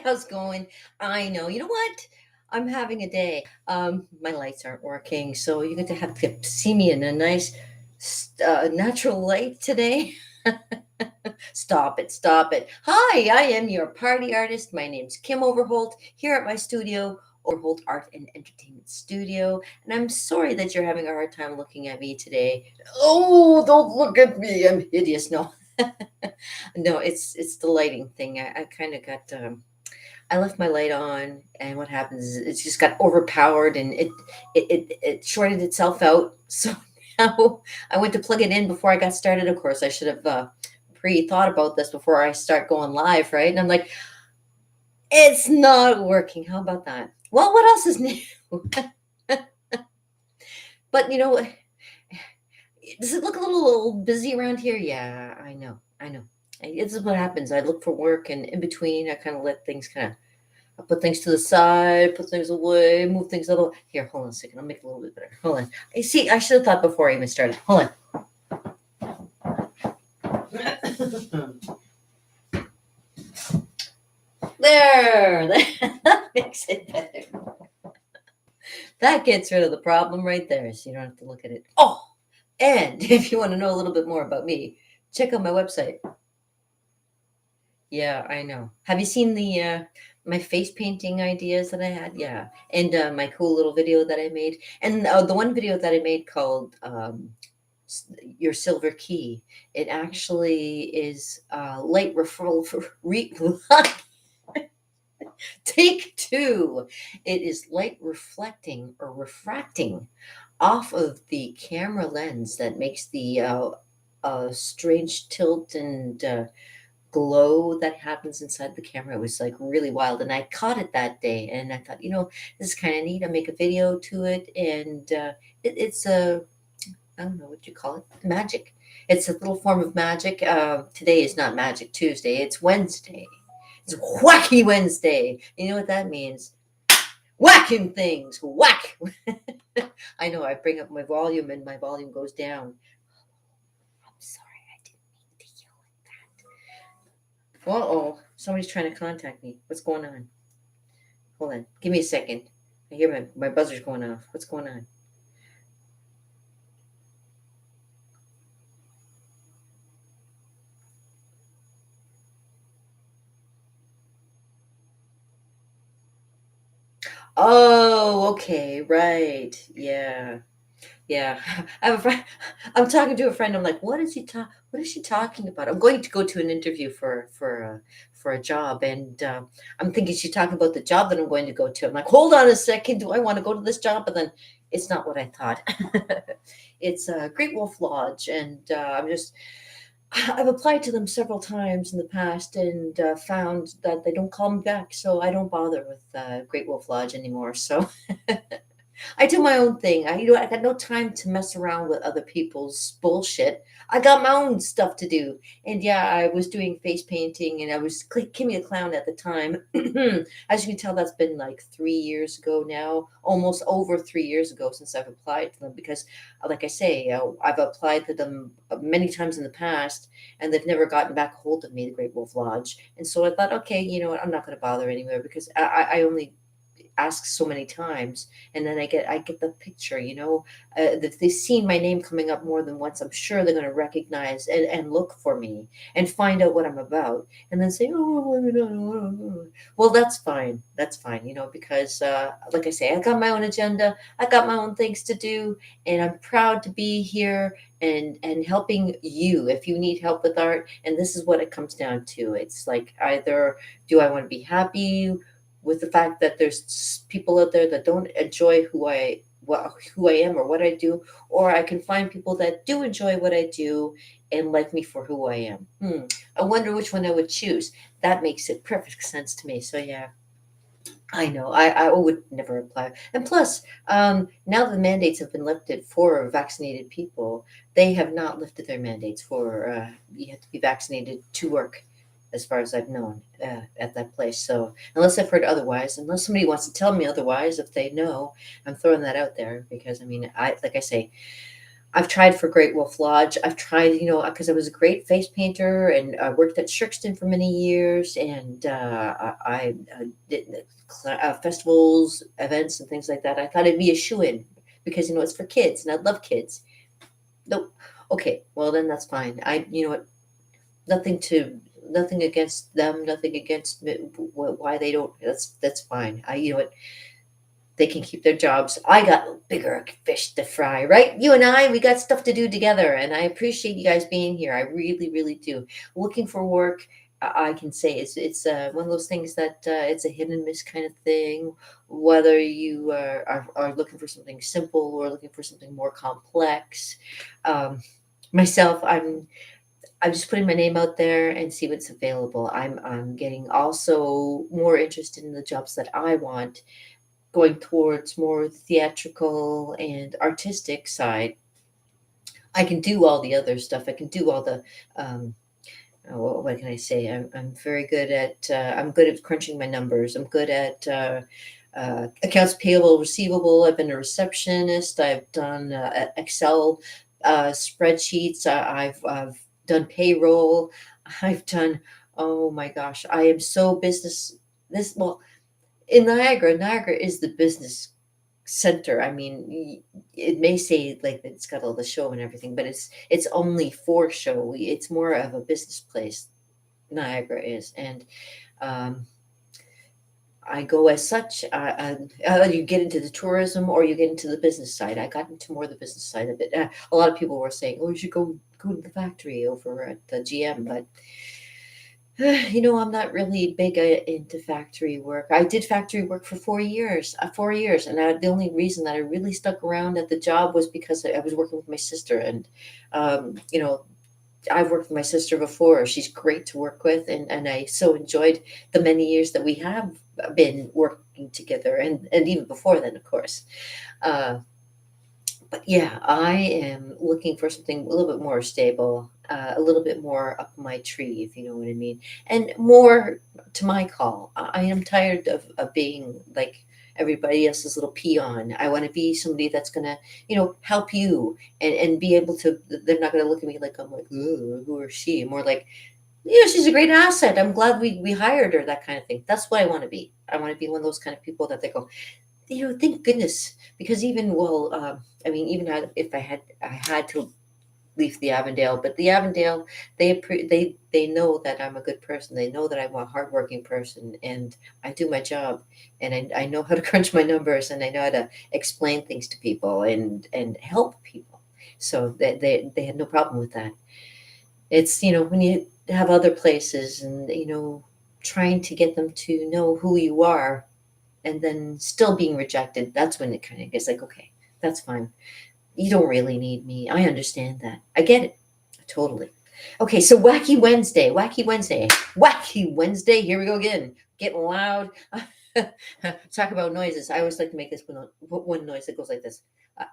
How's it going? I know. You know what? I'm having a day. My lights aren't working, so you get to have to see me in a nice natural light today. Stop it, stop it. Hi, I am your party artist. My name's Kim Overholt here at my studio, Overholt Art and Entertainment Studio. And I'm sorry that you're having a hard time looking at me today. Oh, don't look at me. I'm hideous. No. No, it's the lighting thing. I kind of got I left my light on, and what happens is it's just got overpowered, and it shorted itself out. So now I went to plug it in before I got started. Of course, I should have pre-thought about this before I start going live, right? And I'm like, it's not working. How about that? Well, what else is new? But does it look a little busy around here? Yeah, I know. I know. This is what happens. I look for work, and in between, I kind of let things kind of I put things to the side, put things away, move things a little. Here, hold on a second. I'll make it a little bit better. Hold on. I see. I should have thought before I even started. Hold on. There. That makes it better. That gets rid of the problem right there, so you don't have to look at it. Oh, and if you want to know a little bit more about me, check out my website. Yeah, I know. Have you seen the my face painting ideas that I had? Yeah, and my cool little video that I made, and the one video that I made called "Your Silver Key." It actually is light referral for take two. It is light reflecting or refracting off of the camera lens that makes the strange tilt and glow that happens inside the camera. It was like really wild, and I caught it that day, and I thought, this is kind of neat. I make a video to it, and it's a I don't know what you call it, magic. It's a little form of magic. Today is not Magic Tuesday; it's Wednesday. It's Wacky Wednesday. You know what that means? Whacking things, whack. I know. I bring up my volume, and my volume goes down. I'm sorry, I didn't mean to yell like that. Uh-oh, somebody's trying to contact me. What's going on? Hold on. Give me a second. I hear my buzzer's going off. What's going on? Oh, okay. Right. Yeah. Yeah. I have a friend. I'm talking to a friend. I'm like, what is she talking about? I'm going to go to an interview for a job, and I'm thinking she's talking about the job that I'm going to go to. I'm like, hold on a second. Do I want to go to this job? But then it's not what I thought. It's a Great Wolf Lodge, and I've applied to them several times in the past, and found that they don't call me back. So I don't bother with Great Wolf Lodge anymore. So I do my own thing. I got no time to mess around with other people's bullshit. I got my own stuff to do. And yeah, I was doing face painting, and I was Kimmy the Clown at the time. As you can tell, that's been like 3 years ago now, almost over 3 years ago since I've applied to them. Because, like I say, I've applied to them many times in the past, and they've never gotten back a hold of me, the Great Wolf Lodge. And so I thought, okay, you know what, I'm not going to bother anymore, because I only ask so many times, and then I get the picture. If they've seen my name coming up more than once, I'm sure they're going to recognize and look for me and find out what I'm about, and then say, oh, well, that's fine, because like I say, I got my own agenda, I got my own things to do, and I'm proud to be here and helping you if you need help with art. And this is what it comes down to. It's like, either do I want to be happy with the fact that there's people out there that don't enjoy who I am or what I do, or I can find people that do enjoy what I do and like me for who I am. I wonder which one I would choose. That makes it perfect sense to me. So yeah, I know. I would never apply. And plus, now the mandates have been lifted for vaccinated people. They have not lifted their mandates for you have to be vaccinated to work, as far as I've known, at that place. So unless I've heard otherwise, unless somebody wants to tell me otherwise, if they know, I'm throwing that out there, because I mean, like I say, I've tried for Great Wolf Lodge. I've tried, because I was a great face painter and I worked at Shrixton for many years, and I did festivals, events, and things like that. I thought it'd be a shoe-in because it's for kids, and I love kids. Nope. Okay, well then that's fine. Nothing to nothing against them, nothing against why they don't. That's fine. They can keep their jobs. I got bigger fish to fry, right? You and I, we got stuff to do together, and I appreciate you guys being here. I really, really do. Looking for work, I can say it's one of those things that it's a hit and miss kind of thing. Whether you are looking for something simple or looking for something more complex. Um, Myself, I'm just putting my name out there and see what's available. I'm getting also more interested in the jobs that I want, going towards more theatrical and artistic side. I can do all the other stuff. I can do all the what can I say? I'm very good at I'm good at crunching my numbers. I'm good at accounts payable, receivable. I've been a receptionist. I've done Excel spreadsheets. I've done payroll. I've done. Oh my gosh, I am so business. This well in Niagara is the business center. I mean, it may say like that it's got all the show and everything, but it's only for show. It's more of a business place. Niagara is, and um, I go as such. You get into the tourism or you get into the business side. I got into more the business side of it. A lot of people were saying, "Oh, you should go to the factory over at the GM," but I'm not really big into factory work. I did factory work for 4 years, and the only reason that I really stuck around at the job was because I was working with my sister, and um, you know, I've worked with my sister before. She's great to work with, and I so enjoyed the many years that we have been working together, and even before then, of course. Uh, but yeah, I am looking for something a little bit more stable, a little bit more up my tree, if you know what I mean, and more to my call. I am tired of being like everybody else's little peon. I want to be somebody that's gonna, help you and be able to. They're not gonna look at me like I'm like, "Ugh, who is she?" More like, she's a great asset. I'm glad we hired her. That kind of thing. That's what I want to be. I want to be one of those kind of people that they go, thank goodness, because even I mean, even if I had to leave the Avondale, but the Avondale, they know that I'm a good person. They know that I'm a hardworking person, and I do my job, and I know how to crunch my numbers, and I know how to explain things to people and help people. So they had no problem with that. It's when you have other places and trying to get them to know who you are and then still being rejected, that's when it kind of gets like, okay, that's fine. You don't really need me. I understand that. I get it. Totally. Okay, so Wacky Wednesday, Wacky Wednesday, Wacky Wednesday. Here we go again. Getting loud. Talk about noises. I always like to make this one noise that goes like this.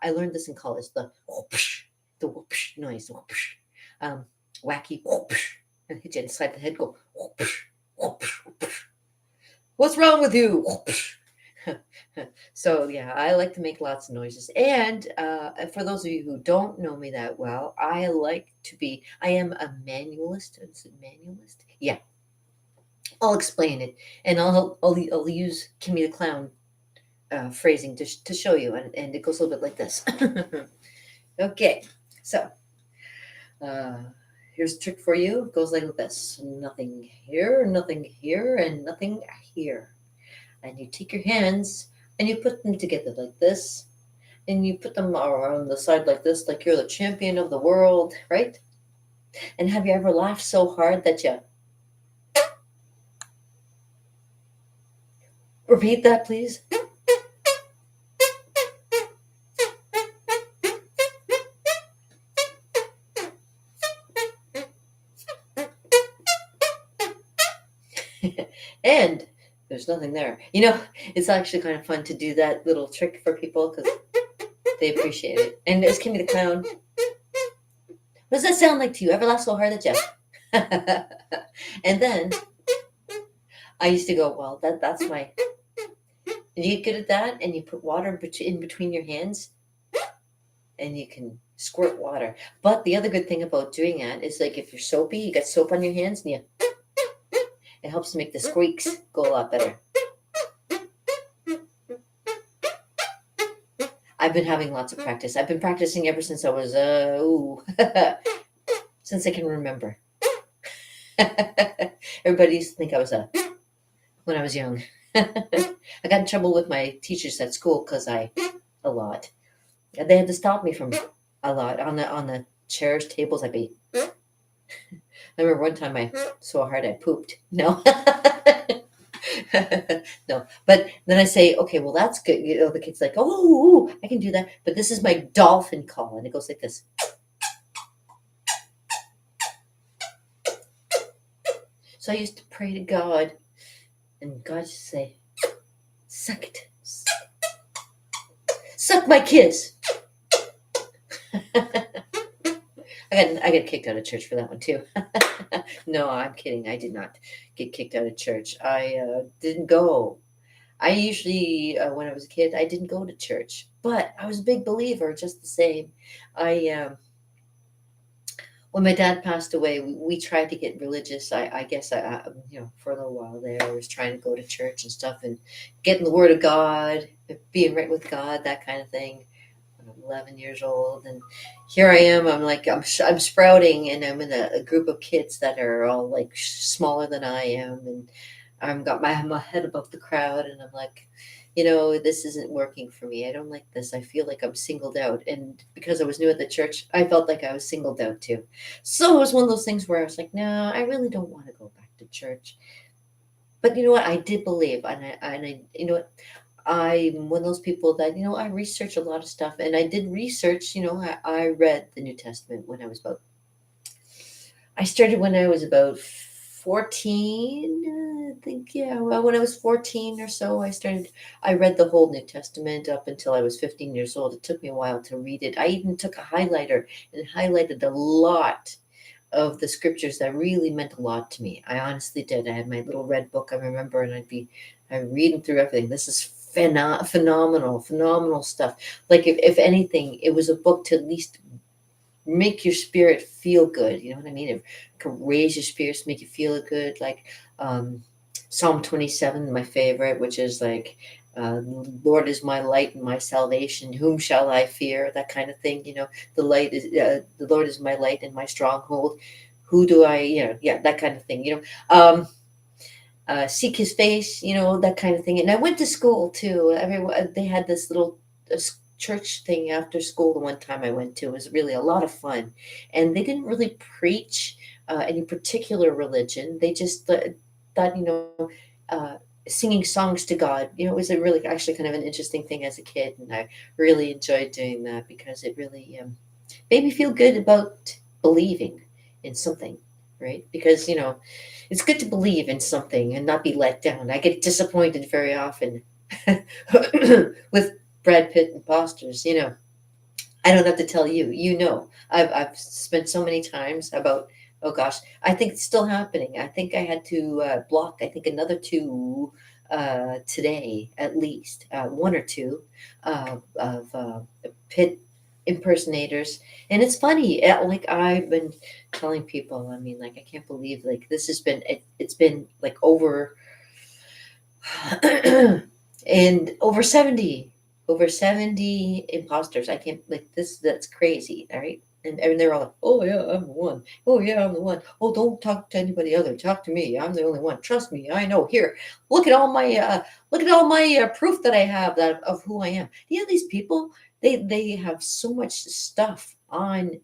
I learned this in college. The whoopsh, the whoopsh noise. Whoopsh. Um, Wacky whoopsh. And hit you inside the head. Go whoopsh, whoopsh, whoopsh. What's wrong with you? Whoopsh. So yeah, I like to make lots of noises. And for those of you who don't know me that well, I am a manualist. Is it manualist? Yeah, I'll explain it, and I'll use Kimmy the Clown phrasing to show you, and it goes a little bit like this. Okay, so uh, here's a trick for you. It goes like this: nothing here, and nothing here. And you take your hands and you put them together like this, and you put them around the side like this, like you're the champion of the world, right? And have you ever laughed so hard that you repeat that, please? And there's nothing there. It's actually kind of fun to do that little trick for people because they appreciate it. And as Kimmy the Clown, what does that sound like to you? Ever laugh so hard that you? And then I used to go, well, that's my. And you get good at that, and you put water in between your hands, and you can squirt water. But the other good thing about doing that is like if you're soapy, you got soap on your hands, and you it helps to make the squeaks go a lot better. I've been having lots of practice. I've been practicing ever since I was since I can remember. Everybody used to think I was a when I was young. I got in trouble with my teachers at school because I a lot. They had to stop me from a lot on the chairs, tables. I'd be. I remember one time I so hard I pooped. No, no. But then I say, okay, well that's good. You know, the kid's like, oh, I can do that. But this is my dolphin call, and it goes like this. So I used to pray to God, and God used to say, suck it, suck my kiss. I got kicked out of church for that one too. No, I'm kidding. I did not get kicked out of church. I didn't go. I usually, when I was a kid, I didn't go to church, but I was a big believer just the same. I when my dad passed away, we tried to get religious. I guess you know, for a little while there, I was trying to go to church and stuff and getting the Word of God, being right with God, that kind of thing. When I'm 11 years old, and here I am. I'm like I'm sprouting, and I'm in a group of kids that are all like smaller than I am, and I'm got my head above the crowd, and I'm like, you know, this isn't working for me. I don't like this. I feel like I'm singled out, and because I was new at the church, I felt like I was singled out too. So it was one of those things where I was like, no, I really don't want to go back to church. But you know what? I did believe, you know what? I'm one of those people that, you know, I research a lot of stuff, and I did research, you know, I read the New Testament when I was about, I started when I was about 14, I think, yeah. Well, when I was 14 or so, I read the whole New Testament up until I was 15 years old. It took me a while to read it. I even took a highlighter and highlighted a lot of the scriptures that really meant a lot to me. I honestly did. I had my little red book, I remember, and I'm reading through everything. This is phenomenal stuff. Like if anything, it was a book to at least make your spirit feel good. You know what I mean? It can raise your spirits, make you feel good. Like um, Psalm 27, my favorite, which is like, Lord is my light and my salvation. Whom shall I fear? That kind of thing. You know, the Lord is my light and my stronghold. Who do I, you know, yeah, that kind of thing. You know, seek His face. You know, that kind of thing. And I went to school too. Everyone they had this little church thing after school. The one time I went to, it was really a lot of fun, and they didn't really preach any particular religion. They just thought, you know, uh, singing songs to God. You know, it was a really actually kind of an interesting thing as a kid, and I really enjoyed doing that because it really made me feel good about believing in something, right? Because you know, it's good to believe in something and not be let down. I get disappointed very often with Brad Pitt imposters. You know, I don't have to tell you. You know, I've spent so many times about. Oh gosh, I think it's still happening. I think I had to block. I think another two today, at least one or two of Pitt impersonators, and it's funny. Like I've been telling people. I mean, like I can't believe like this has been. It's been like over and over 70 imposters. I can't like this. That's crazy. All right. And they're all like, oh yeah, I'm the one. Oh yeah, I'm the one. Oh, don't talk to anybody other. Talk to me. I'm the only one. Trust me. I know. Here, look at all my proof that I have that of who I am. You know, these people, they have so much stuff on.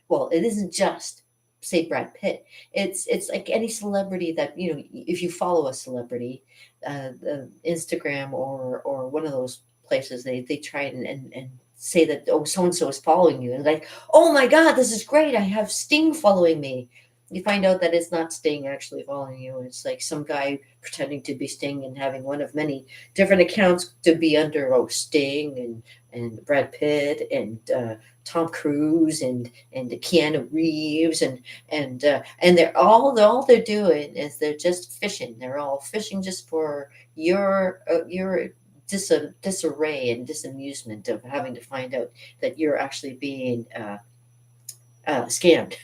Well, it isn't just say Brad Pitt. It's like any celebrity that you know. If you follow a celebrity, Instagram or one of those places, they try and say that oh so and so is following you and like oh my god this is great I have Sting following me. You find out that it's not Sting actually following you. It's like some guy pretending to be Sting and having one of many different accounts to be under Sting and Brad Pitt and Tom Cruise and Keanu Reeves and all they're doing is they're just fishing. They're all fishing just for your disarray and disamusement of having to find out that you're actually being scammed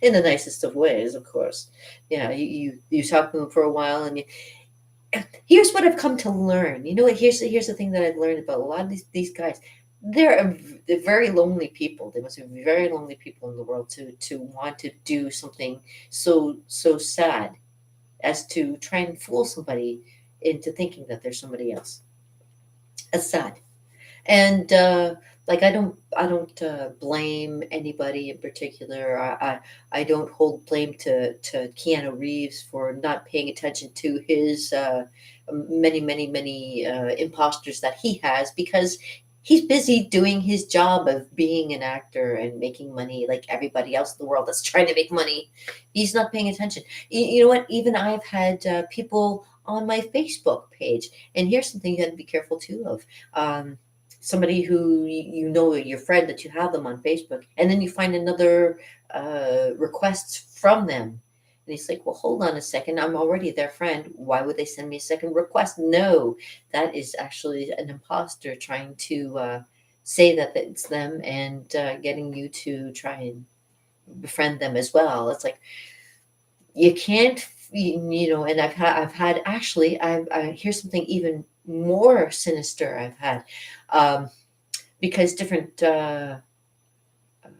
in the nicest of ways, of course. Yeah, you talk to them for a while, and here's what I've come to learn. You know what? Here's the thing that I've learned about a lot of these guys. They're very lonely people. They must be very lonely people in the world to want to do something so sad as to try and fool somebody into thinking that they're somebody else. That's sad. And like I don't blame anybody in particular. I don't hold blame to Keanu Reeves for not paying attention to his many imposters that he has, because he's busy doing his job of being an actor and making money like everybody else in the world that's trying to make money. He's not paying attention. You know what? Even I've had people on my Facebook page, and here's something you got to be careful too of. Somebody who you know, your friend, that you have them on Facebook, and then you find another request from them, and he's like, "Well, hold on a second, I'm already their friend. Why would they send me a second request?" No, that is actually an imposter trying to say that it's them and getting you to try and befriend them as well. It's like you can't, and I've had actually, here's something even more sinister I've had. Um, because different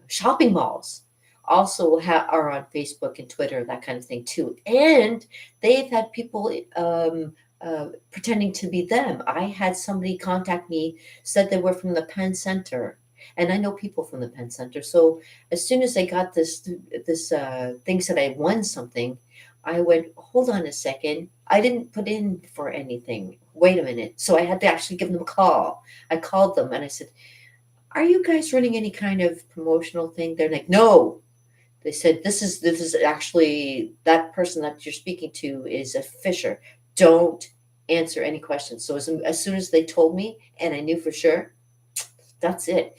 shopping malls also are on Facebook and Twitter, that kind of thing too. And they've had people pretending to be them. I had somebody contact me, said they were from the Penn Center. And I know people from the Penn Center. So as soon as I got this thing said I won something, I went, hold on a second. I didn't put in for anything. Wait a minute. So I had to actually give them a call. I called them and I said, "Are you guys running any kind of promotional thing?" They're like, "No." They said, "This is actually, that person that you're speaking to is a fisher. Don't answer any questions." So as soon as they told me and I knew for sure, that's it.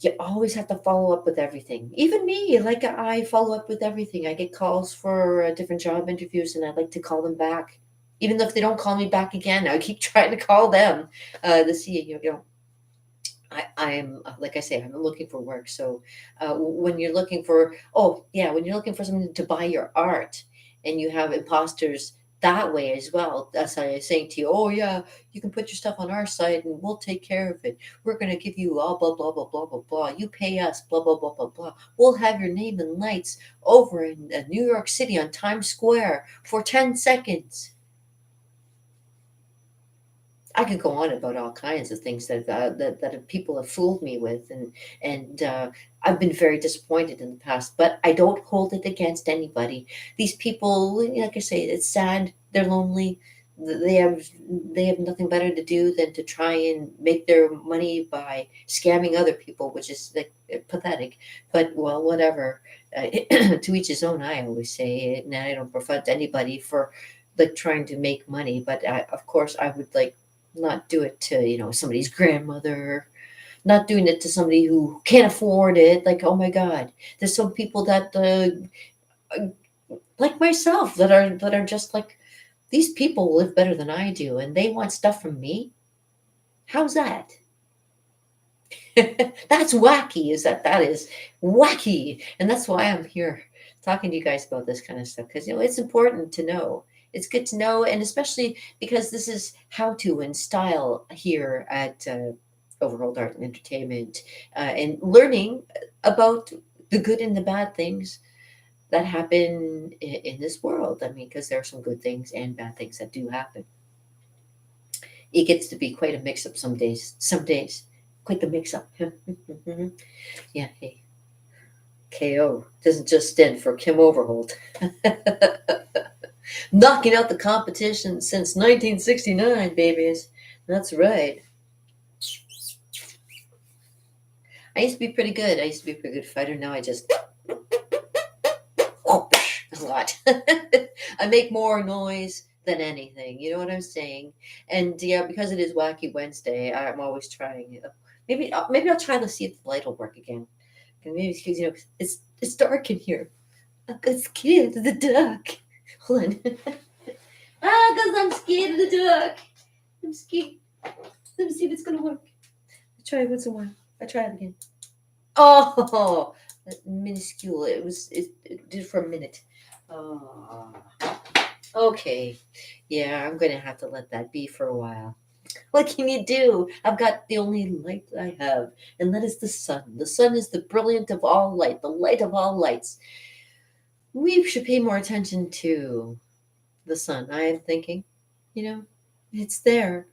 You always have to follow up with everything. Even me, like I follow up with everything. I get calls for different job interviews, and I like to call them back, even if they don't call me back again. I keep trying to call them to see, I'm like I say, I'm looking for work. So when you're looking for, oh yeah, when you're looking for someone to buy your art, and you have imposters that way as well. That's how I'm saying to you, oh yeah, you can put your stuff on our site and we'll take care of it. We're gonna give you all blah blah blah blah blah blah. You pay us blah blah blah blah blah. We'll have your name in lights over in New York City on Times Square for 10 seconds. I could go on about all kinds of things that people have fooled me with, and I've been very disappointed in the past. But I don't hold it against anybody. These people, like I say, it's sad. They're lonely. They have they have nothing better to do than to try and make their money by scamming other people, which is like pathetic. But well, whatever. To each his own. I always say, and I don't prevent anybody for like trying to make money. But of course, I would like not do it to somebody's grandmother, not doing it to somebody who can't afford it. Like, oh my god, there's some people that uh, like myself that are just like, these people live better than I do and they want stuff from me. How's that? That's wacky. That is wacky, and that's why I'm here talking to you guys about this kind of stuff, because it's important to know. It's good to know, and especially because this is how to and style here at Overhold Art and Entertainment, and learning about the good and the bad things that happen in this world. I mean, because there are some good things and bad things that do happen. It gets to be quite a mix up some days. Some days, quite the mix up. Yeah, hey, KO doesn't just stand for Kim Overholt. Knocking out the competition since 1969, babies. That's right. I used to be pretty good. I used to be a pretty good fighter. Now I just a lot. I make more noise than anything. You know what I'm saying? And yeah, because it is Wacky Wednesday, I'm always trying. Maybe I'll try to see if the light will work again. And maybe because it's dark in here. I'm scared of the dark. Hold on. Because I'm scared of the dark. Let me see. Let me see if it's gonna work. Try it once in a while. I try it again. Oh, minuscule. It did for a minute. Oh, okay. Yeah, I'm gonna have to let that be for a while. What can you do? I've got the only light I have, and that is the sun. The sun is the brilliant of all light, the light of all lights. We should pay more attention to the sun, I am thinking. You know, it's there.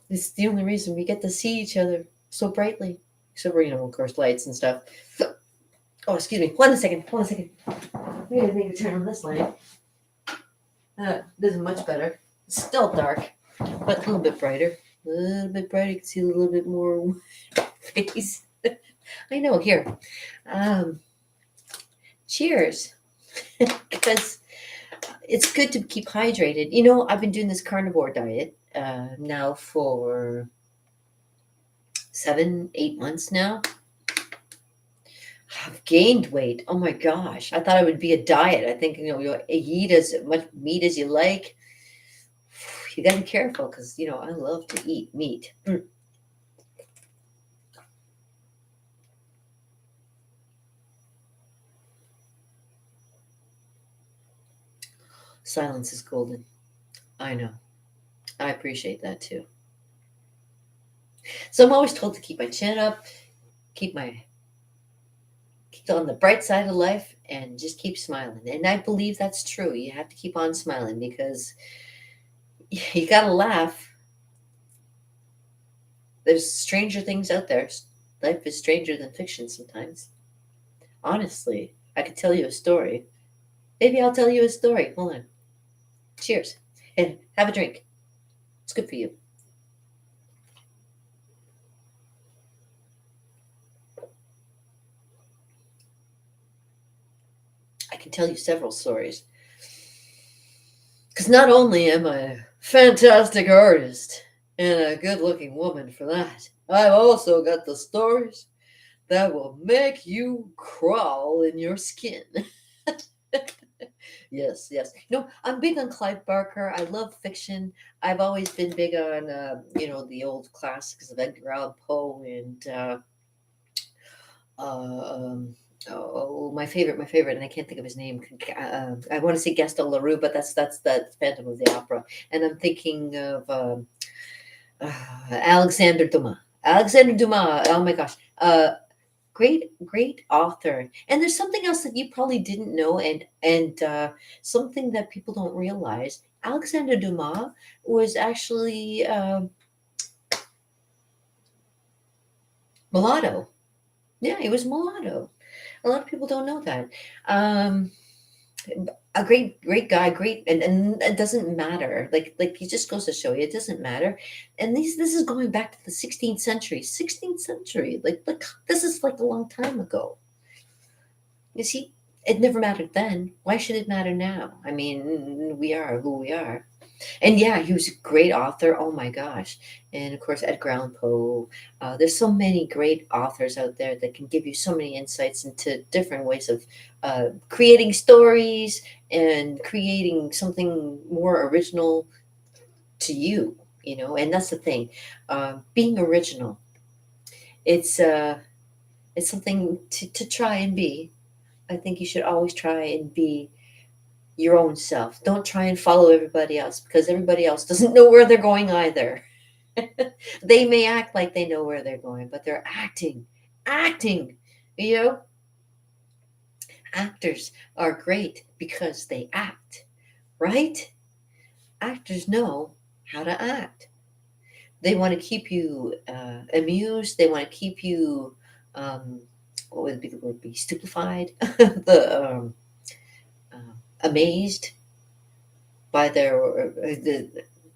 It's the only reason we get to see each other so brightly. Except for, of course, lights and stuff. Oh, excuse me. One second. One second. We gotta make a turn on this light. This is much better. It's still dark, but a little bit brighter. A little bit brighter. You can see a little bit more face. I know. Here. Um, cheers. Because it's good to keep hydrated. I've been doing this carnivore diet now for 7, 8 months now. I've gained weight. Oh my gosh. I thought it would be a diet. I think, you eat as much meat as you like. You got to be careful because, I love to eat meat. Silence is golden. I know. I appreciate that too. So I'm always told to keep my chin up, keep on the bright side of life, and just keep smiling. And I believe that's true. You have to keep on smiling because you got to laugh. There's stranger things out there. Life is stranger than fiction sometimes. Honestly, I could tell you a story. Maybe I'll tell you a story. Hold on. Cheers. And have a drink. It's good for you. I can tell you several stories. Because not only am I a fantastic artist and a good looking woman for that, I've also got the stories that will make you crawl in your skin. Yes, yes. I'm big on Clive Barker. I love fiction. I've always been big on, the old classics of Edgar Allan Poe and um, my favorite, and I can't think of his name. I want to say Gaston Leroux, but that's Phantom of the Opera, and I'm thinking of Alexander Dumas. Alexander Dumas. Oh my gosh. Great, great author. And there's something else that you probably didn't know, and something that people don't realize. Alexander Dumas was actually mulatto. Yeah, he was mulatto. A lot of people don't know that. Um, a great, great guy, great, and it doesn't matter. Like he just goes to show you, it doesn't matter. And this is going back to the 16th century. 16th century, like this is like a long time ago. You see, it never mattered then. Why should it matter now? I mean, we are who we are. And yeah, he was a great author. Oh my gosh. And of course, Edgar Allan Poe. There's so many great authors out there that can give you so many insights into different ways of creating stories and creating something more original to you. And that's the thing. Being original, it's, uh, it's something to try and be. I think you should always try and be your own self. Don't try and follow everybody else because everybody else doesn't know where they're going either. They may act like they know where they're going, but they're acting. You know, actors are great because they act, right? Actors know how to act. They want to keep you amused. They want to keep you, um, what would be the word? Be stupefied, amazed by their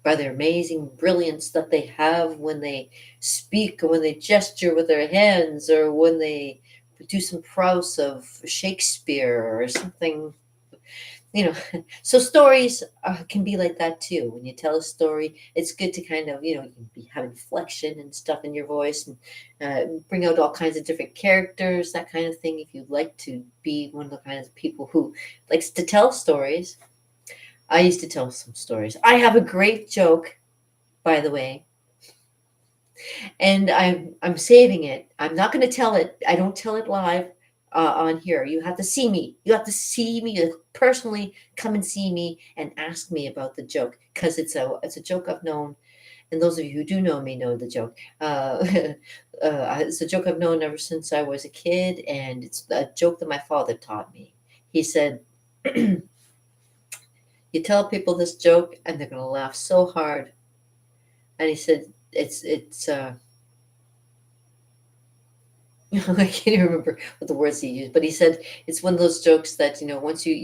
amazing brilliance that they have when they speak or when they gesture with their hands or when they do some prose of Shakespeare or something. So stories can be like that too. When you tell a story, it's good to kind of, you can be have inflection and stuff in your voice and bring out all kinds of different characters, that kind of thing. If you'd like to be one of the kinds of people who likes to tell stories, I used to tell some stories. I have a great joke by the way, and I'm saving it. I'm not going to tell it. I don't tell it live on here. You have to see me. You have to see me. You personally come and see me and ask me about the joke because it's a joke I've known. And those of you who do know me know the joke. It's a joke I've known ever since I was a kid, and it's a joke that my father taught me. He said, "You tell people this joke, and they're going to laugh so hard." And he said, "It's." I can't even remember what the words he used, but he said it's one of those jokes that once you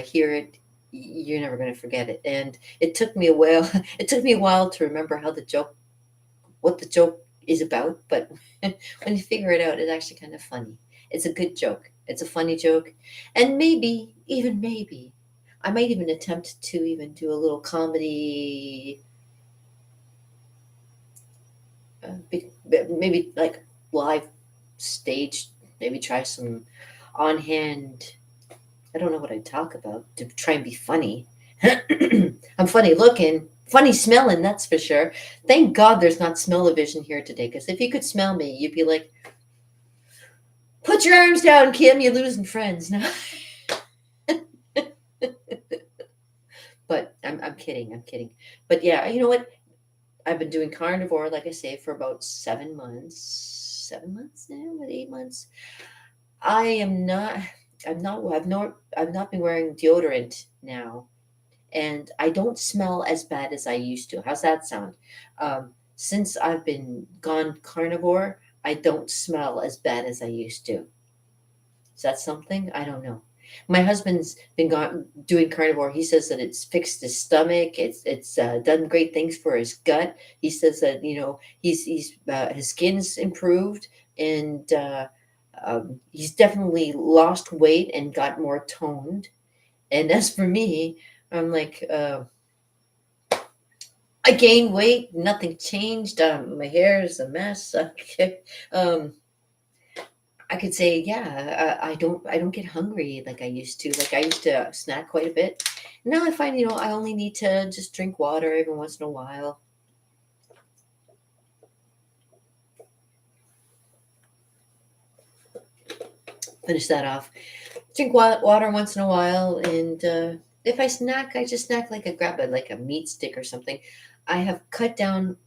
hear it, you're never going to forget it. And it took me a while. It took me a while to remember what the joke is about. But when you figure it out, it's actually kind of funny. It's a good joke. It's a funny joke, and maybe, I might even attempt to even do a little comedy, maybe like live stage. Maybe try some on hand. I don't know what I'd talk about to try and be funny. I'm funny looking, funny smelling, that's for sure. Thank God there's not smell-o-vision here today, because if you could smell me, you'd be like, put your arms down, Kim, you're losing friends now. But I'm kidding, I'm kidding. But yeah, you know what? I've been doing carnivore, like I say, for about 7 months. 7 months now, what, 8 months? I am not. I've not been wearing deodorant now, and I don't smell as bad as I used to. How's that sound? Since I've been gone carnivore, I don't smell as bad as I used to. Is that something? I don't know. My husband's been gone doing carnivore. He says that it's fixed his stomach. It's done great things for his gut. He says that he's his skin's improved, and he's definitely lost weight and got more toned. And as for me, I'm like, I gained weight, nothing changed. My hair is a mess. um, I could say, yeah, I don't get hungry like I used to. Like I used to snack quite a bit. Now I find, I only need to just drink water every once in a while. Finish that off. Drink water once in a while, and if I snack, I just snack like like a meat stick or something. I have cut down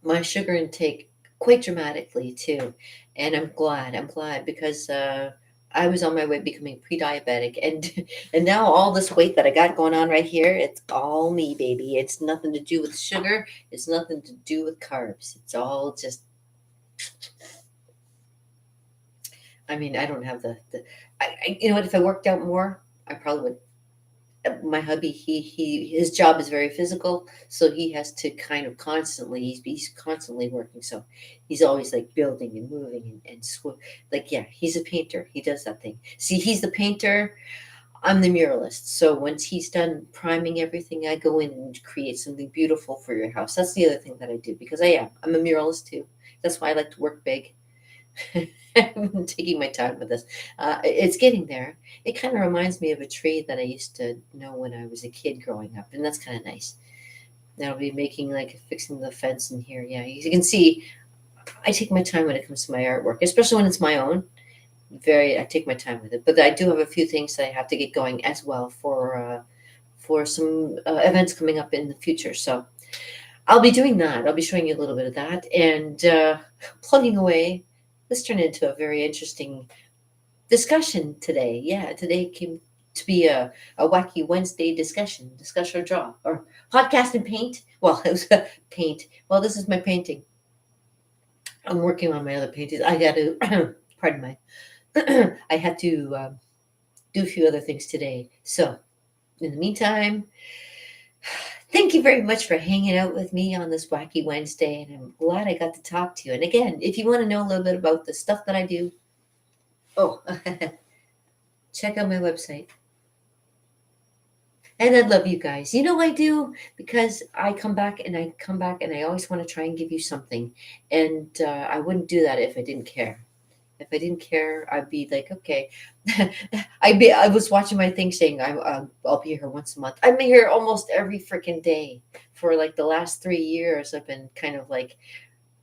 my sugar intake quite dramatically too, and I'm glad because I was on my way becoming pre-diabetic, and and now all this weight that I got going on right here, it's all me, baby. It's nothing to do with sugar. It's nothing to do with carbs. It's all just, I mean, I don't have you know what, if I worked out more, I probably would. My hubby, his job is very physical, so he has to kind of constantly, he's constantly working, so he's always like building and moving like, yeah, he's a painter, he does that thing. See, he's the painter, I'm the muralist. So once he's done priming everything, I go in and create something beautiful for your house. That's the other thing that I do, because I'm a muralist too. That's why I like to work big. I'm taking my time with this. It's getting there. It kind of reminds me of a tree that I used to know when I was a kid growing up, and that's kind of nice. That'll be making, like, fixing the fence in here. Yeah, you can see I take my time when it comes to my artwork, especially when it's my own. I take my time with it, but I do have a few things that I have to get going as well for some events coming up in the future. So I'll be doing that. I'll be showing you a little bit of that and plugging away. This turned into a very interesting discussion today. Yeah, today came to be a wacky Wednesday discussion or draw, or podcast and paint. Well, it was paint. Well, this is my painting. I'm working on my other paintings. I got to, pardon my, I had to do a few other things today. So, in the meantime, thank you very much for hanging out with me on this wacky Wednesday, and I'm glad I got to talk to you. And again, if you want to know a little bit about the stuff that I do, oh, check out my website. And I love you guys. You know I do, because I come back and I come back and I always want to try and give you something. And I wouldn't do that if I didn't care. If I didn't care, I'd be like, okay. I was watching my thing saying I'll be here once a month. I'm here almost every freaking day for like the last 3 years. I've been kind of like,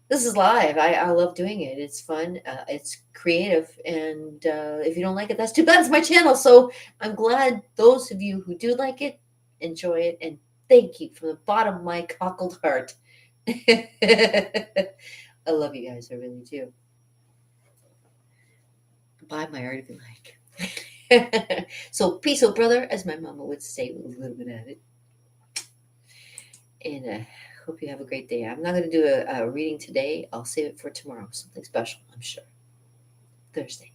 this is live. I love doing it. It's fun. It's creative. And if you don't like it, that's too bad. It's my channel. So I'm glad those of you who do like it, enjoy it. And thank you from the bottom of my cockled heart. I love you guys. I really do. Buy my art if you like. So peace, oh brother, as my mama would say with a little bit at it. And hope you have a great day. I'm not going to do a reading today. I'll save it for tomorrow. Something special, I'm sure. Thursday.